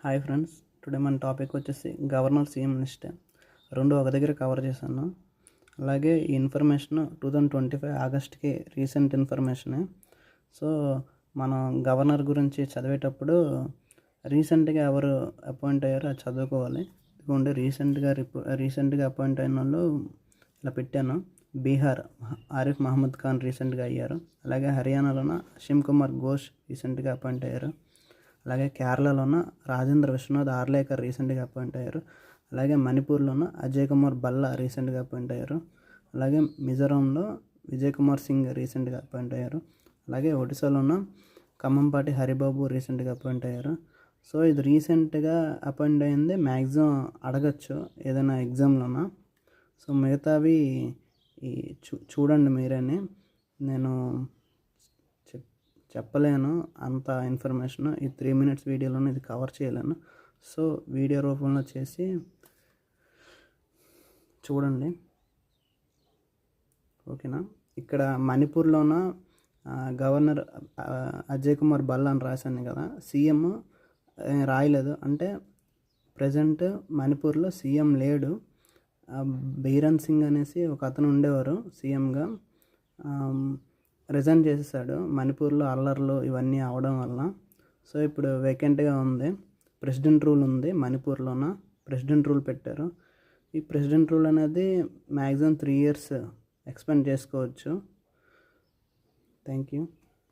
Hi friends, today మన topic వచ్చేసి governor CM list. రెండు ఒక దగ్గర కవర్ చేశాను. అలాగే ఈ ఇన్ఫర్మేషన్ 2025 ఆగస్ట్కి రీసెంట్ ఇన్ఫర్మేషనే. సో మనం గవర్నర్ గురించి చదివేటప్పుడు రీసెంట్గా ఎవరు అపాయింట్ అయ్యారో అది చదువుకోవాలి. ఇదిగోండి రీసెంట్గా అపాయింట్ అయిన వాళ్ళు ఇలా పెట్టాను. బీహార్ ఆరిఫ్ మహమ్మద్ ఖాన్ రీసెంట్గా అయ్యారు. అలాగే హర్యానాలోన అషిమ్ కుమార్ ఘోష్ రీసెంట్గా అపాయింట్ అయ్యారు. అలాగే కేరళలోన రాజేంద్ర విశ్వనాథ్ ఆర్లేకర్ రీసెంట్గా అపాయింట్ అయ్యారు. అలాగే మణిపూర్లోన అజయ్ కుమార్ భల్లా రీసెంట్గా అపాయింట్ అయ్యారు. అలాగే మిజోరాంలో విజయ్ కుమార్ సింగ్ రీసెంట్గా అపాయింట్ అయ్యారు. అలాగే ఒడిశాలోన ఖమ్మంపాటి హరిబాబు రీసెంట్గా అపాయింట్ అయ్యారు. సో ఇది రీసెంట్గా అపాయింట్ అయింది. మ్యాక్సిమం అడగచ్చు ఏదైనా ఎగ్జామ్లోన. సో మిగతావి చూడండి మీరేనే. నేను చెప్పలేను అంత ఇన్ఫర్మేషన్. ఈ 3 minutes వీడియోలోనే ఇది కవర్ చేయలేను. సో వీడియో రూపంలో చేసి చూడండి, ఓకేనా. ఇక్కడ మణిపూర్లోన గవర్నర్ అజయ్ కుమార్ భల్లా అని రాశాను కదా, సీఎం రాయలేదు. అంటే ప్రజెంట్ మణిపూర్లో సీఎం లేడు. బీరన్ సింగ్ అనేసి ఒక అతను ఉండేవారు సీఎంగా. రిజైన్ చేసేసాడు మణిపూర్లో అల్లర్లు ఇవన్నీ అవడం వల్ల. సో ఇప్పుడు వేకెంట్గా ఉంది. ప్రెసిడెంట్ రూల్ ఉంది మణిపూర్లోన. ప్రెసిడెంట్ రూల్ పెట్టారు. ఈ ప్రెసిడెంట్ రూల్ అనేది మ్యాక్సిమం 3 years ఎక్స్పెండ్ చేసుకోవచ్చు. Thank you.